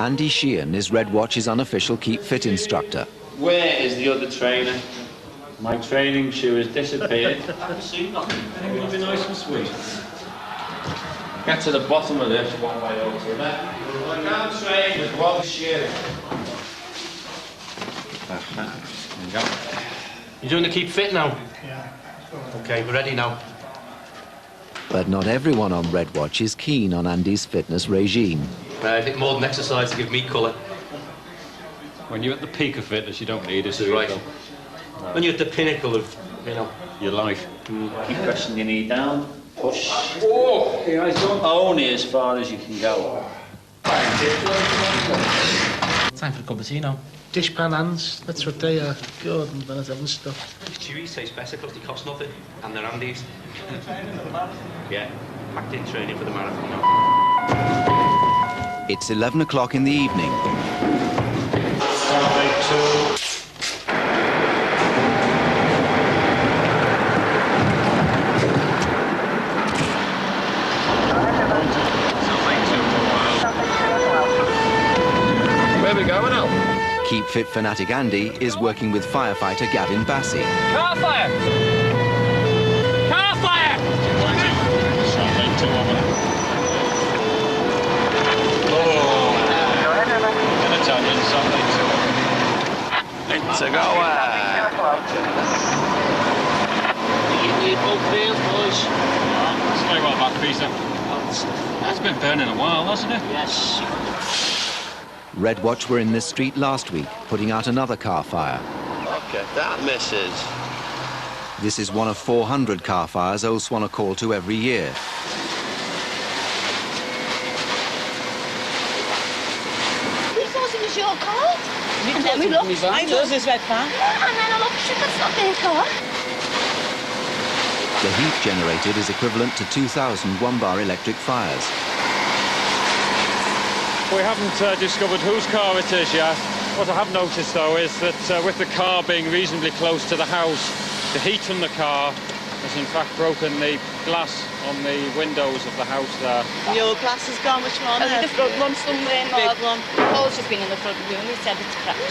Andy Sheehan is Red Watch's unofficial Keep Fit instructor. Where is the other trainer? My training shoe has disappeared. I haven't seen nothing. It would be nice and sweet. Get to the bottom of this one way or the other. I can't train with one shoe. There you go. You doing the Keep Fit now? Yeah. Okay, we're ready now. But not everyone on Red Watch is keen on Andy's fitness regime. I think more than exercise to give me colour. When you're at the peak of fitness, you don't need it. This is right. No. When you're at the pinnacle of, your life. Keep pressing your knee down. Push. Oh, only as far as you can go. Time for a cup of tea now. Dishpan hands, that's what they are. Good and better and stuff. Chewies taste better because they cost nothing, and they're Andy's. Yeah, packed in training for the marathon now. It's 11 o'clock in the evening. Where are we going now? Keep Fit fanatic Andy is working with firefighter Gavin Bassey. Car fire! Car fire! It's a goer. You need both wheels, boys. Sorry about that, Peter. That's been burning a while, hasn't it? Yes. Red Watch were in this street last week, putting out another car fire. Look at that, missus. This is one of 400 car fires Old Swan are called to every year. We thought it was your car. And then we looked. I thought it was red van. Yeah, and then I looked, that's not their car. The heat generated is equivalent to 2,000 one-bar electric fires. We haven't discovered whose car it is yet. What I have noticed, though, is that with the car being reasonably close to the house, the heat from the car has in fact broken the glass on the windows of the house there. Your glass has gone, which one? The front one somewhere, big one. Paul's just been in the front room, he said it's cracked.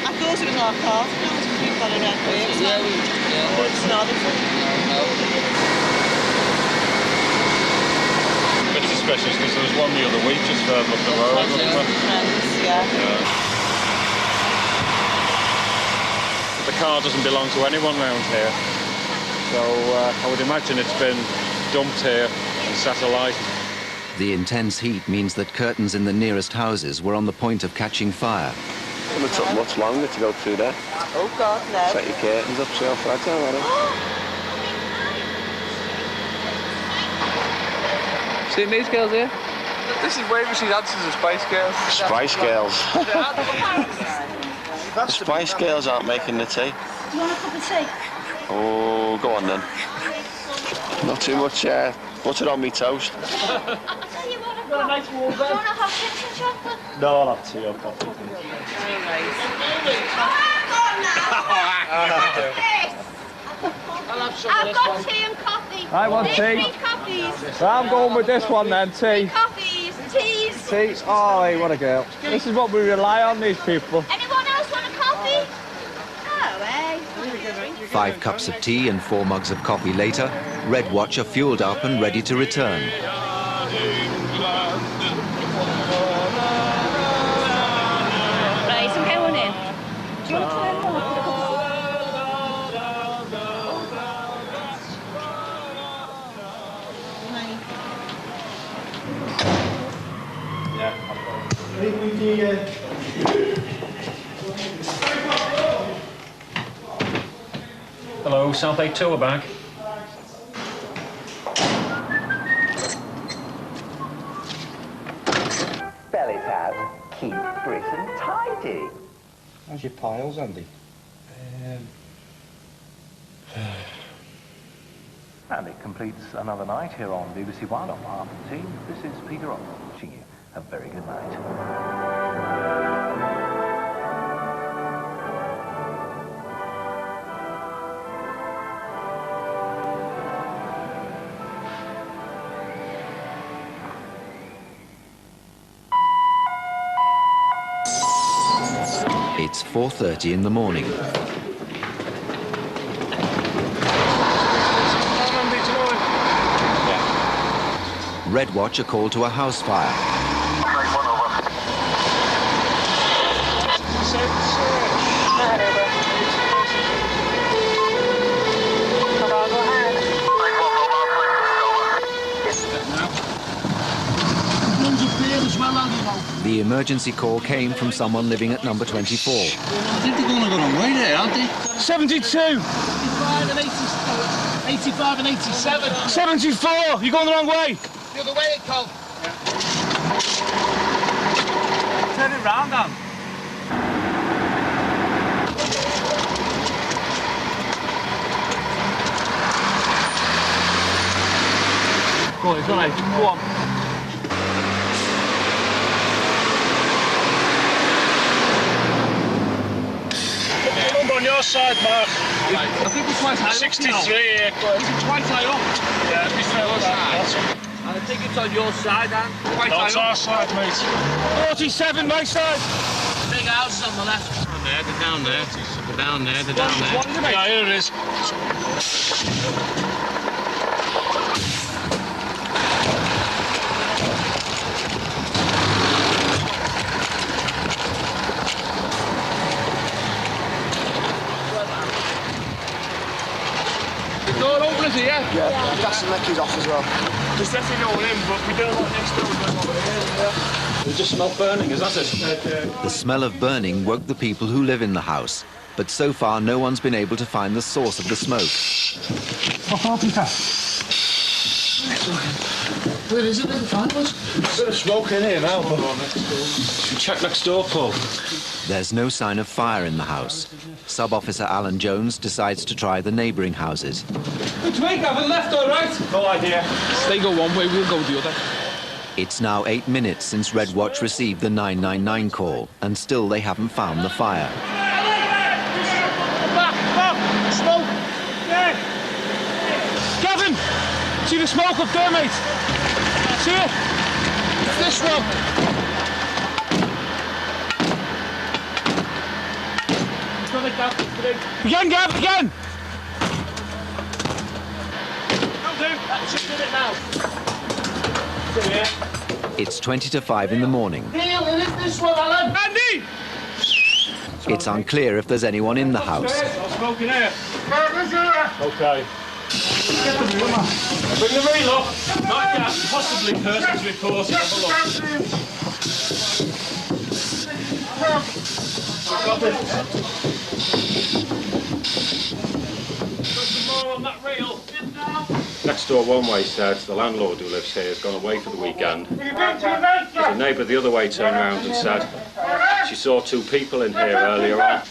I thought it was our car, we've got a red wave. Yeah, but it's not, is it? No. Bit suspicious because there was one the other week just further up the road. The car doesn't belong to anyone round here, so I would imagine it's been dumped here and set alight. The intense heat means that curtains in the nearest houses were on the point of catching fire. It would took much longer to go through there. Oh God, no. Set your curtains up, see how fragile that is. Seen these girls here? This is Waversey's answers to Spice Girls. Spice Girls. The Spice Girls aren't making the tea. Do you want a cup of tea? Oh, go on then. Not too much butter on me toast. I'll tell you what I've got. A nice warm bed. Do you want a hot chips and chocolate? No, I'll have tea or coffee. I've got tea and coffee. I want tea. 3 coffees. I'm going with this one then, tea. 3 coffees. Teas. Tea. Oh, hey, what a girl. This is what we rely on, these people. Anyone else want a coffee? Oh, eh? 5 cups of tea and 4 mugs of coffee later, Red Watch are fueled up and ready to return. Right, I'm going in. Do you want to try and more? Hello, South 8 tour bag. Belly pad, keep Britain tidy. How's your piles, Andy? And it completes another night here on BBC One on behalf of the team. This is Peter Rock wishing you a very good night. 4:30 in the morning. Red Watch are called to a house fire. The emergency call came from someone living at number 24. I think they're going to go away there, aren't they? 72! 85 and 87. 74! You're going the wrong way! The other way, Cole. Turn it round, Dan. Go on, it's all right. Go on. On your side, Mark. I think it's quite high 63 up here. It's quite high up. Yeah, it's fairly high. I think it's on your side, Dan. Quite high up. Our side, mate. 47, my side. Big houses on the left. Down there, they're down there. They're down there, they're down there. Yeah, here it is. Door openers here? Yeah, gas and Lecky's off as well. There's definitely no one in, but we don't want next door. It just smelled burning, is that it? The smell of burning woke the people who live in the house, but so far no one's been able to find the source of the smoke. Where is it? Find us. There's a bit of smoke in here now. Check next door, Paul. There's no sign of fire in the house. Sub-Officer Alan Jones decides to try the neighbouring houses. Which way, Gavin? Left or right? No idea. They go one way, we'll go the other. It's now 8 minutes since Red Watch received the 999 call, and still they haven't found the fire. Back! Smoke! Yeah! Gavin! See the smoke up there, mate? See it? It's this one. Again, Gav, again! It's 20 to 5 in the morning. Andy! It's unclear if there's anyone in the house. Smoke in here. Okay. Get the reel, man. Bring the reel up. Not gas, possibly persons reported. Have a look. Got it. More on that reel. Next door one-way said the landlord who lives here has gone away for the weekend. The neighbour the other way turned around and said she saw two people in here earlier on.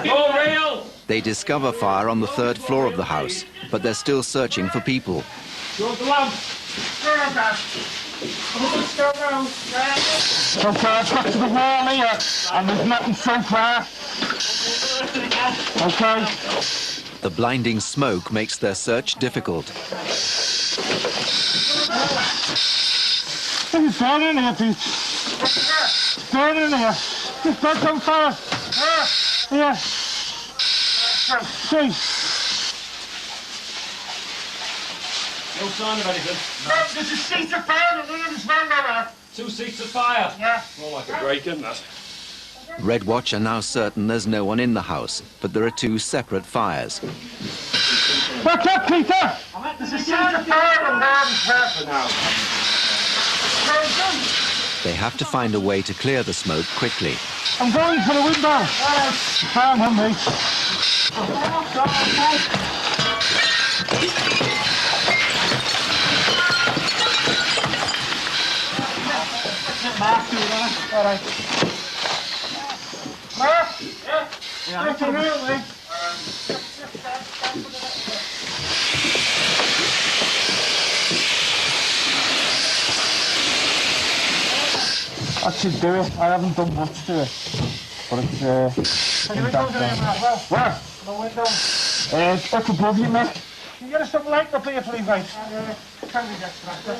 More reel! They discover fire on the 3rd floor of the house, but they're still searching for people. You want the lamp? Okay, I've got to the wall here, and there's nothing so far. Okay. The blinding smoke makes their search difficult. It's burning here, Pete. It's burning here. Just don't come fire. Yeah. See. No sign of anything. No, there's a seat of fire in this window. 2 seats of fire. Yeah. More like a break-in, that. Red Watch are now certain there's no one in the house, but there are 2 separate fires. What's up, Peter? There's a seat of fire in there now. They have to find a way to clear the smoke quickly. I'm going for the window. Found him, mate. Mark, all right. Mark? Yeah. That's a real thing. That should do it. I haven't done much to it. But it's... Can you window do it, Mark? Where? The window. It's up above you, mate. Can you get us some light up here, please, mate? Can we get tractor?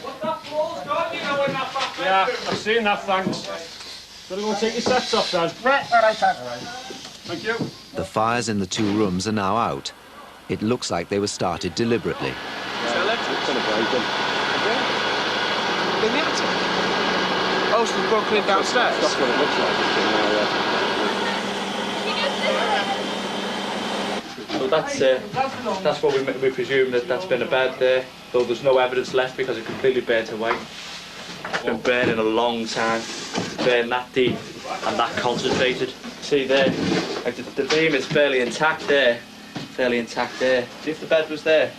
What that floor's got, you know, in that back bedroom. Yeah, I've seen that, thanks. Better go and take your sets off then. Right, all right, Dad. Thank you. The fires in the 2 rooms are now out. It looks like they were started deliberately. Oh, so we've got clean downstairs? That's what it looks like. So that's what we presume that's been a bed there, though there's no evidence left because it completely burnt away. It's been burning a long time, burned that deep and that concentrated. See there, like the beam is fairly intact there, See if the bed was there,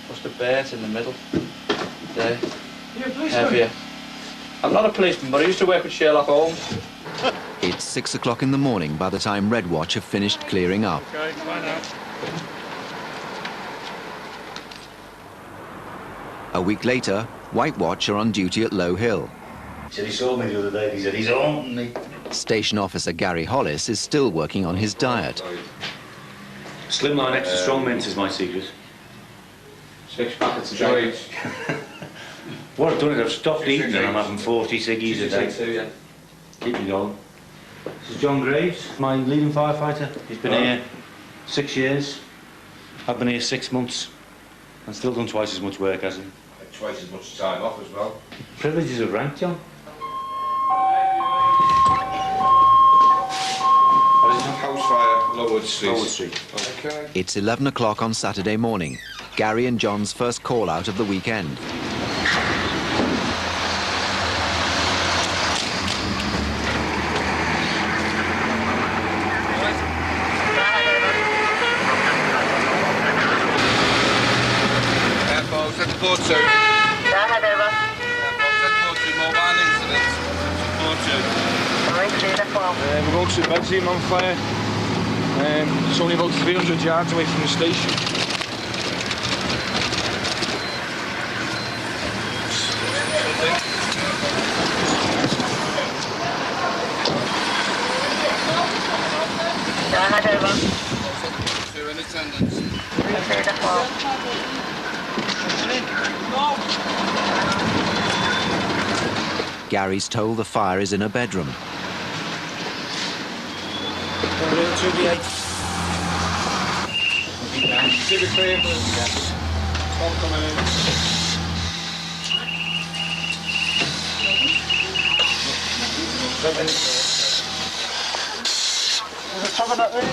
must have burnt in the middle. There, heavier. I'm not a policeman, but I used to work with Sherlock Holmes. It's 6 o'clock in the morning by the time Red Watch have finished clearing up. Okay, fine now. A week later, White Watch are on duty at Low Hill. He said he saw me the other day. He said he's haunting me. Station officer Gary Hollis is still working on his diet. Slimline extra strong mint is my secret. 6 packets of joints. What I've done is I've stopped eating and I'm having 40 ciggies a day. Yeah. Keep me going. This is John Graves, my leading firefighter. He's been here 6 years. I've been here 6 months. And still done twice as much work as him. Twice as much time off as well. Privileges of rank, John. House fire, Lowood Street. Lowood Street. Okay. It's 11 o'clock on Saturday morning. Gary and John's first call out of the weekend. Support 2. Support 2, mobile incident. Support 2. We're all 2 beds here on fire. It's only about 300 yards away from the station. Two in attendance. Gary's told the fire is in a bedroom. See the clear, Stop coming in. There's a top of that there.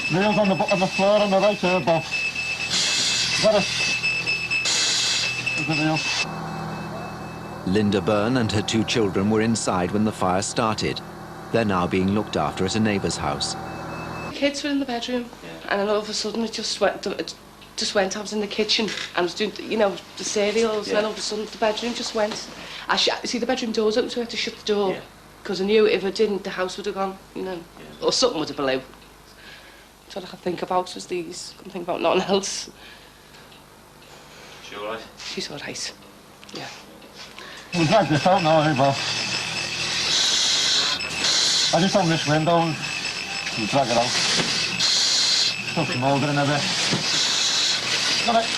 Nails on the floor on the right here, Bob. Got it. There's a nail. Linda Byrne and her 2 children were inside when the fire started. They're now being looked after at a neighbour's house. The kids were in the bedroom, and then all of a sudden it just went. I was in the kitchen and I was doing, you know, the cereals, and then all of a sudden the bedroom just went. See, the bedroom door's open, so I had to shut the door because I knew if I didn't, the house would have gone, you know, or something would have blew. That's all I could think about was these. Couldn't think about nothing else. She's all right? She's all right. Yeah. We'll drag this out now, eh, Bob? I just open this window and we'll drag it out. Stuff some mould in a bit. Got it.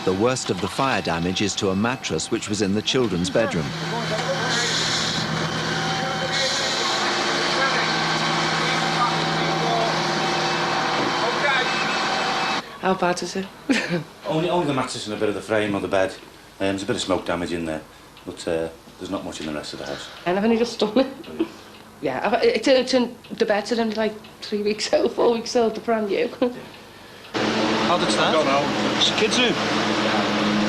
The worst of the fire damage is to a mattress which was in the children's bedroom. How bad is it? only the mattress and a bit of the frame of the bed. There's a bit of smoke damage in there, but there's not much in the rest of the house. And I've only just done it. Yeah, the beds are only like 3 weeks old, 4 weeks old, they're brand new. How did it start? I don't know. It's a kid's room.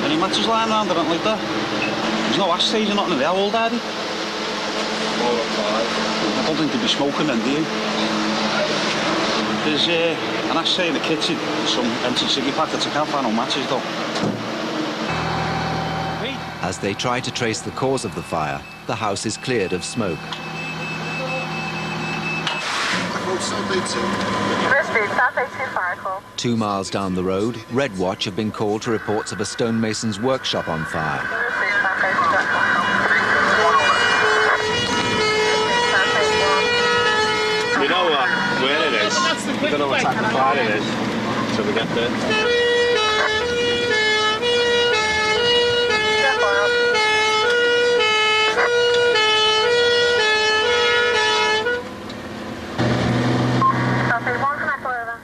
Any matches lying around or anything like that? There's no ashtrays or nothing in there. How old are they? 4 or 5. I don't think they'd be smoking then, do you? There's an ashtray in the kitchen, some empty ciggy packets. I can't find no matches though. As they try to trace the cause of the fire, the house is cleared of smoke. 2 miles down the road, Red Watch have been called to reports of a stonemason's workshop on fire. We know where it is. We're going to attack the fire it is until we get there.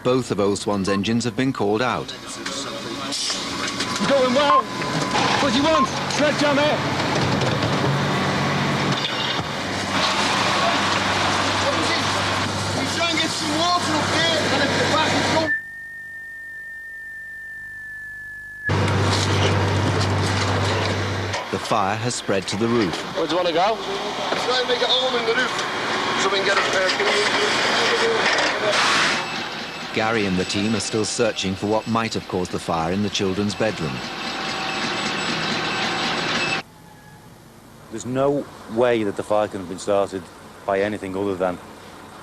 Both of Old Swan's engines have been called out. Going well. What do you want? Sledgehammer. We try and get some water up here, and if the back is gone. The fire has spread to the roof. Where do you want to go? Try and make a hole in the roof so we can get up there. Gary and the team are still searching for what might have caused the fire in the children's bedroom. There's no way that the fire can have been started by anything other than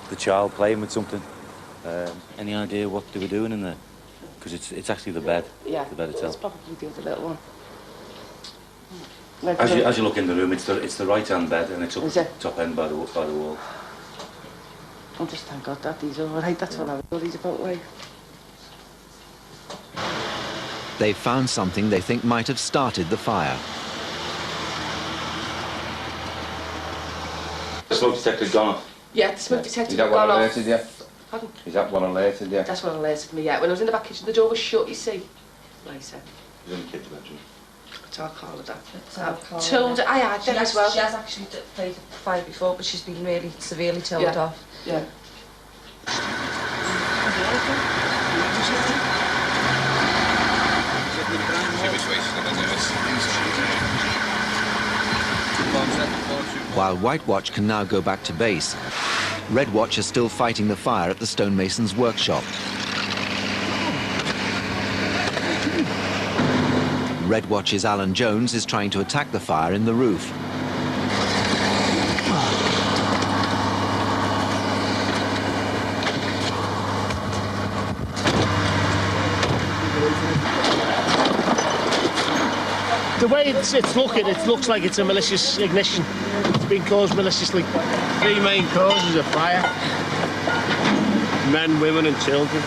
the child playing with something. Any idea what they were doing in there? Because it's actually the bed. Yeah, the bed itself. It's probably the other little one. As you look in the room, it's the right-hand bed, and it's up top end by the wall. Oh, just thank God that he's all right. That's what I was worried about, right? They've found something they think might have started the fire. The smoke detector's gone off. Yeah, the smoke detector Is that gone what off. alerted you? Pardon? Is that what alerted you? That's what alerted me, yeah. When I was in the back kitchen, the door was shut, you see. Like I said. It was in the kids' bedroom. It's our call of that. I've told her, I had them as well. She has actually played fire before, but she's been really severely told off. Yeah. While White Watch can now go back to base, Red Watch are still fighting the fire at the stonemason's workshop. Red Watch's Alan Jones is trying to attack the fire in the roof. The way it's looking, it looks like it's a malicious ignition. It's been caused maliciously. 3 main causes of fire. Men, women and children.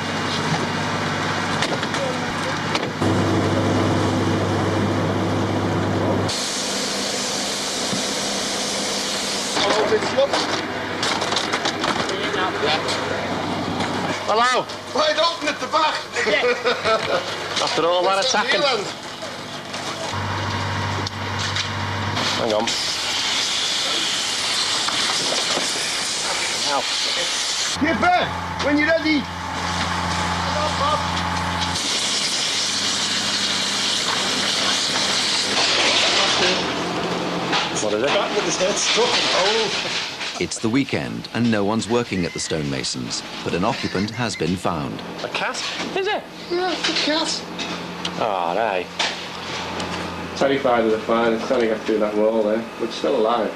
Hello. Wide open at the back. After all that attacking. Hang on. Now. Skipper, when you're ready. What is it? Back with his head stuck. Oh. It's the weekend and no one's working at the stonemasons, but an occupant has been found. A cat? Is it? Yeah, it's a cat. Oh, no. Terrified of the fire and trying to get through that wall there, but still alive.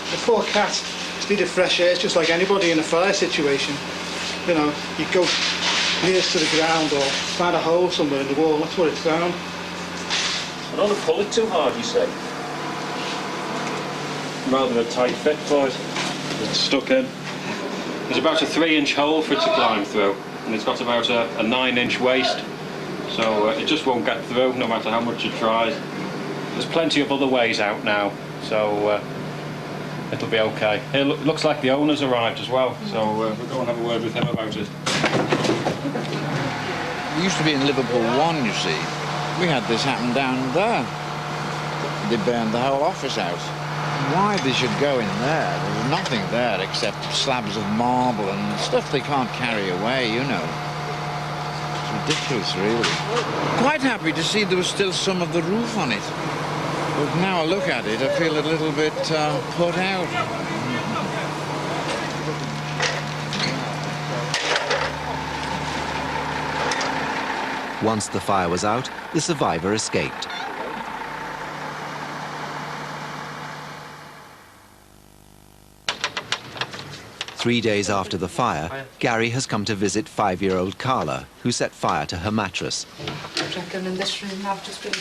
The poor cat just needed fresh air. It's just like anybody in a fire situation. You know, you go nearest to the ground or find a hole somewhere in the wall, that's what it's found. I don't want to pull it too hard, you say? Rather a tight fit for it. It's stuck in. There's about a 3-inch hole for it to climb through, and it's got about a 9-inch waist. So it just won't get through, no matter how much it tries. There's plenty of other ways out now, so it'll be okay. It looks like the owner's arrived as well, so we'll go and have a word with him about it. We used to be in Liverpool 1, you see. We had this happen down there. They burned the whole office out. Why they should go in there? There's nothing there except slabs of marble and stuff they can't carry away, you know. Ridiculous, really. Quite happy to see there was still some of the roof on it. But now I look at it, I feel a little bit put out. Once the fire was out, the survivor escaped. 3 days after the fire, Gary has come to visit 5-year-old Carla, who set fire to her mattress. I reckon in this room I've just been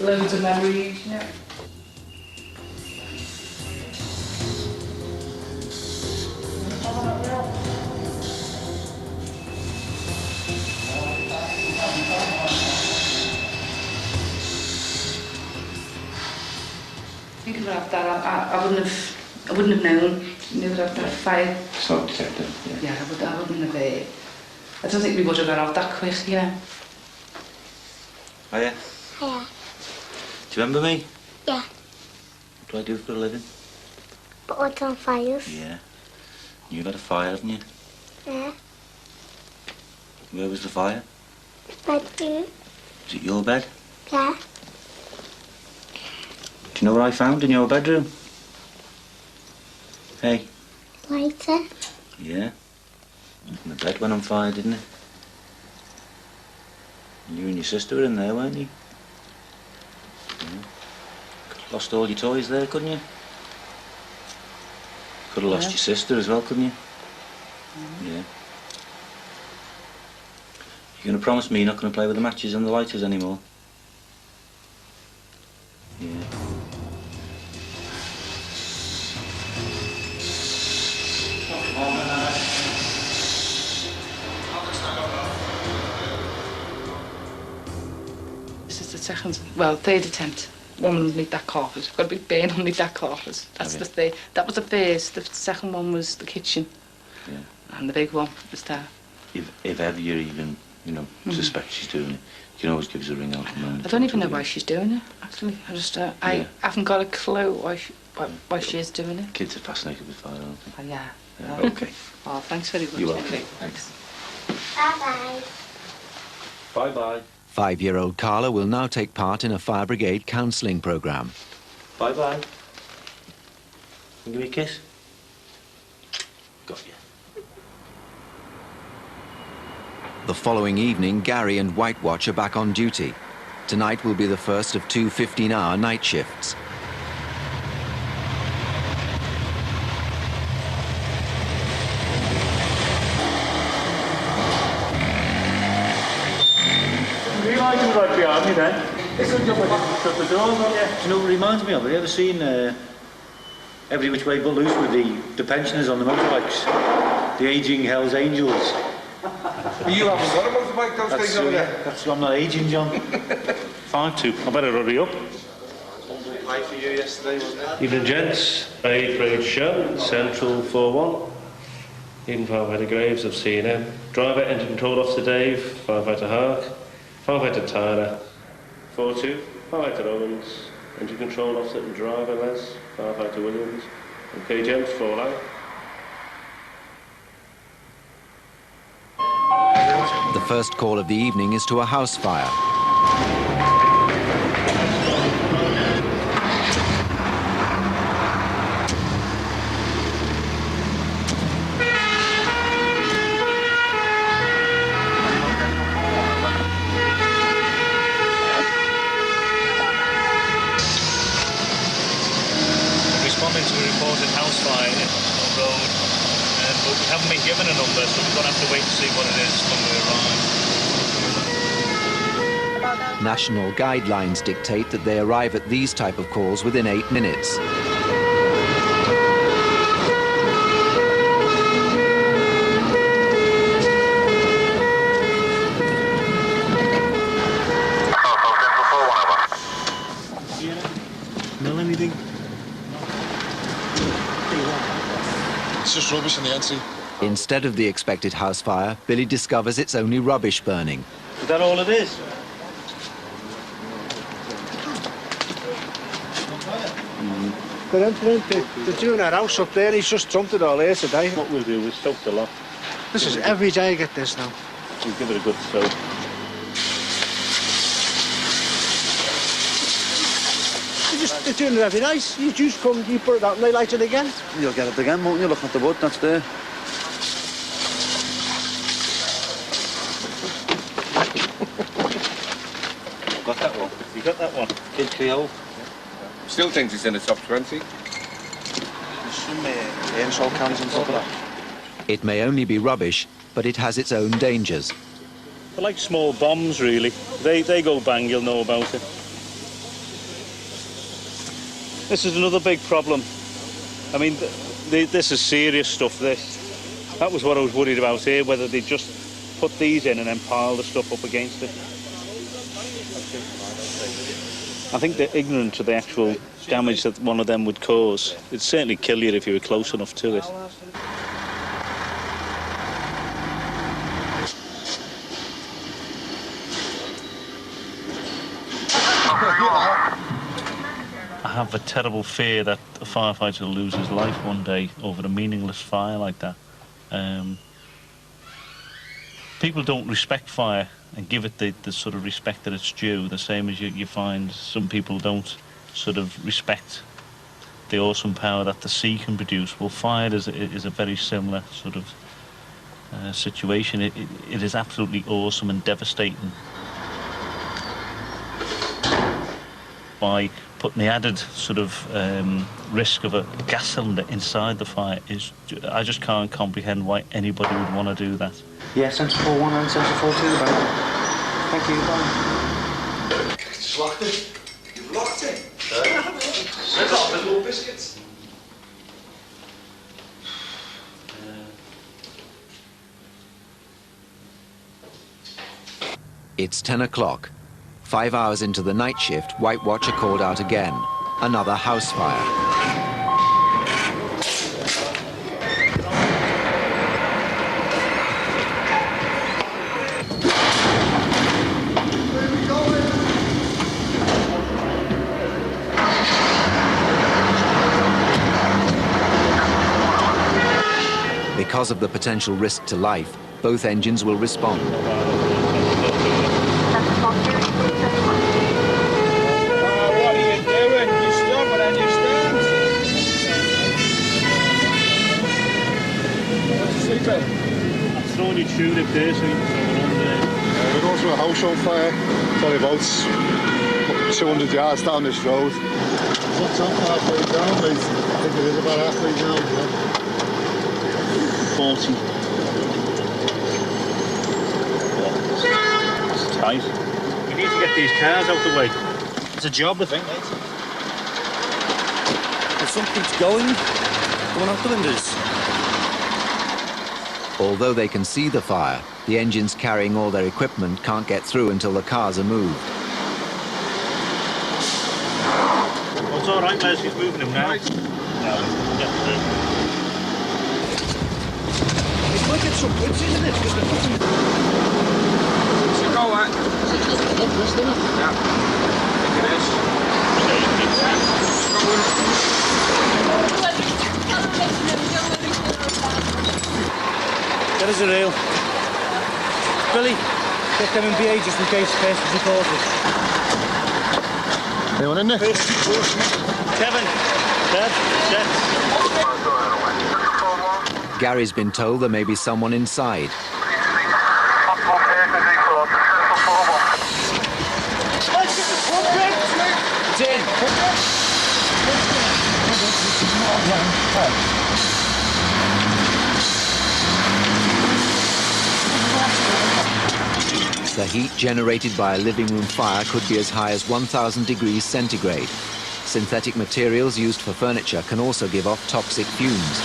loads of memories, you know. Thinking about that, I wouldn't have known. You know that fire. Smoke detector. Yeah, I wouldn't have. I don't think we would have got out that quick. Yeah. Hiya. Hiya. Do you remember me? Yeah. What do I do for a living? But what's on fires? Yeah. You've had a fire, haven't you? Yeah. Where was the fire? Bedroom. Was it your bed? Yeah. Do you know what I found in your bedroom? Hey. Lighter. Yeah. And the bed went on fire, didn't it? You and your sister were in there, weren't you? Yeah. Could have lost all your toys there, couldn't you? Could have lost your sister as well, couldn't you? Yeah. You're going to promise me you're not going to play with the matches and the lighters anymore? Yeah. This is the third attempt. One underneath that carpet. Got a big burn underneath that carpet. That's the third. That was the first. The second one was the kitchen. Yeah. And the big one was there. If ever you even, suspect she's doing it, you can always give us a ring out. I don't even know why she's doing it, actually. I haven't got a clue why she is doing it. Kids are fascinated with fire, aren't they? Yeah. Okay. Oh, thanks very much. You're welcome. Okay, thanks. Bye-bye. Bye-bye. 5-year-old Carla will now take part in a fire brigade counselling programme. Bye-bye. Give me a kiss. Got you. The following evening, Gary and White Watch are back on duty. Tonight will be the first of 2 15-hour night shifts. Realising right behind me then. Shut the doors, won't you? Do you know what it reminds me of? Have you ever seen Every Which Way But Loose with the pensioners on the motorbikes? The ageing Hell's Angels. You haven't got a motorbike those days over there? I'm not aging, John. 5-2. I better hurry up. High for you yesterday, wasn't it? Evening, gents. Grade Show, Central 4-1. Eden Firefighter Graves of C&M. Driver, Engine Control Officer Dave, Firefighter Hark, Firefighter Tyler, 4-2, Firefighter Owens, Engine Control Officer and Driver Les, Firefighter Williams, and KGM 4-9. The first call of the evening is to a house fire. Responding to a reported house fire on the road, but we haven't been given a number, so we're going to have to wait to see what it is when we arrive. National guidelines dictate that they arrive at these type of calls within 8 minutes. Smell anything? It's just rubbish in the NC. Instead of the expected house fire, Billy discovers it's only rubbish burning. Is that all it is? They're doing our house up there. He's just dumped it all here today. What we'll do is soak the lot. This is every day I get this now. We'll give it a good soak. They're doing it every night. You just come, you put it out and they light it again. You'll get it again, won't you? Look at the wood, that's there. Got that one. You got that one? Kid Creole. Still thinks he's in the top 20. There's some aerosol cans and stuff like that. It may only be rubbish, but it has its own dangers. They're like small bombs, really. They go bang, you'll know about it. This is another big problem. I mean, this is serious stuff, this. That was what I was worried about here, whether they just put these in and then pile the stuff up against it. I think they're ignorant of the actual damage that one of them would cause. It'd certainly kill you if you were close enough to it. I have a terrible fear that a firefighter will lose his life one day over a meaningless fire like that. People don't respect fire and give it the sort of respect that it's due, the same as you find some people don't sort of respect the awesome power that the sea can produce. Well, fire is a very similar sort of situation. It is absolutely awesome and devastating. By putting the added sort of risk of a gas cylinder inside the fire I just can't comprehend why anybody would want to do that. Yeah, sensor 4-1 and sensor 4-2 about. Thank you, bye. Just locked it. You've locked it. There's all the little biscuits. It's 10 o'clock. 5 hours into the night shift, White Watch are called out again. Another house fire. Because of the potential risk to life, both engines will respond. I'm throwing you tune up there so you can throw it on there. We're going through a house on fire. It's only about 200 yards down this road. What's up halfway down, mate? I think it is about halfway down, yeah. 40. It's tight. We need to get these cars out the way. It's a job, I think, mate. There's something's going out the windows. Although they can see the fire, the engines carrying all their equipment can't get through until the cars are moved. Well, it's all right, Les, he's moving him now. It's like it's some woods, isn't it? Because they're putting... It's a go, right? Yeah. I think it is. Get us a reel. Billy, get them in BA just in case first is reported. Anyone in there? Kevin, Dad, Gary's been told there may be someone inside. It's in. The heat generated by a living room fire could be as high as 1,000 degrees centigrade. Synthetic materials used for furniture can also give off toxic fumes.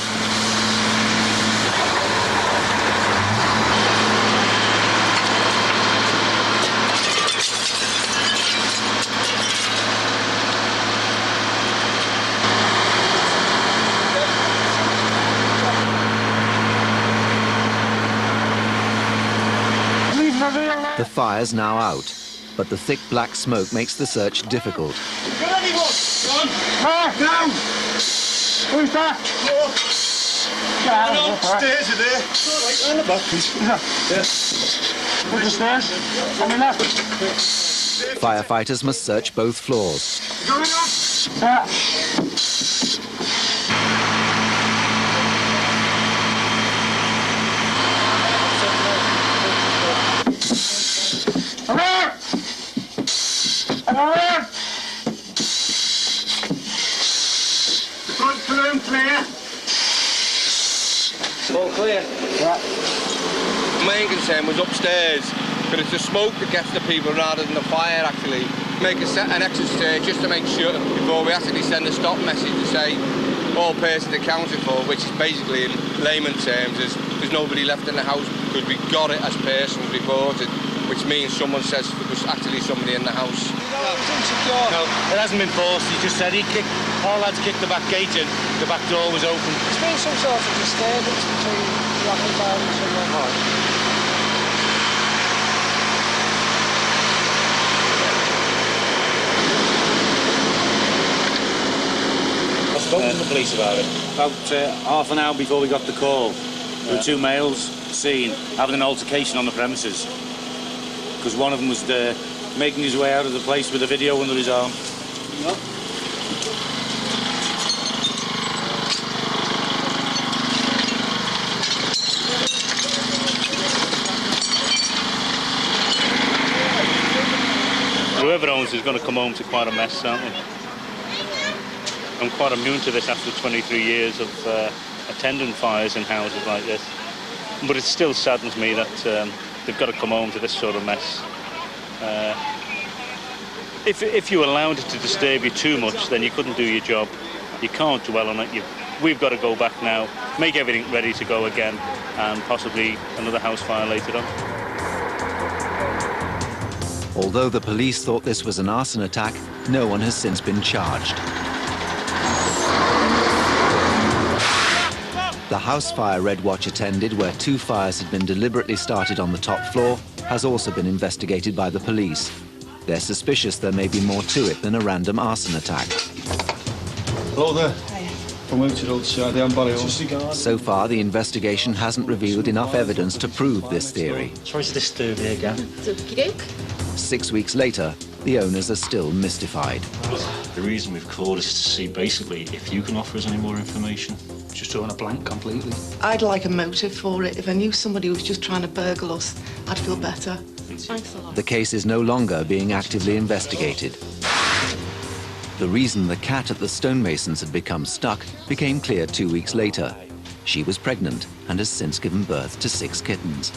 The fire's now out, but the thick black smoke makes the search difficult. Got anyone? John? Down! Who's that? No, stairs are there. It's all right, on the back, please. Yeah. Put the stairs. On the left. Firefighters must search both floors. Going up? Yeah. All clear? Yeah. The main concern was upstairs, but it's the smoke that gets the people rather than the fire, actually. Make an exit stage just to make sure before we actually send a stop message to say all persons accounted for, which is basically in layman terms is there's nobody left in the house because we got it as persons reported, which means someone says there was actually somebody in the house. No, it hasn't been forced. He just said all lads kicked the back gate in, the back door was open. There's been some sort of disturbance between the occupier and someone. I spoke to the police about it. About half an hour before we got the call, there were two males seen having an altercation on the premises. Because one of them was making his way out of the place with a video under his arm. Yep. Whoever owns is going to come home to quite a mess, aren't they? I'm quite immune to this after 23 years of attending fires in houses like this. But it still saddens me that they've got to come home to this sort of mess. If you allowed it to disturb you too much, then you couldn't do your job. You can't dwell on it. We've got to go back now, make everything ready to go again, and possibly another house fire later on. Although the police thought this was an arson attack, no one has since been charged. The house fire Red Watch attended, where 2 fires had been deliberately started on the top floor, has also been investigated by the police. They're suspicious there may be more to it than a random arson attack. Hello there. From outside, I'm Barry. So far, the investigation hasn't revealed enough evidence to prove this theory. Sorry to disturb you again. Okey-doke. 6 weeks later, the owners are still mystified. The reason we've called is to see basically if you can offer us any more information. Just drawing a blank completely. I'd like a motive for it. If I knew somebody who was just trying to burgle us, I'd feel better. Thanks a lot. The case is no longer being actively investigated. The reason the cat at the stonemasons had become stuck became clear 2 weeks later. She was pregnant and has since given birth to 6 kittens.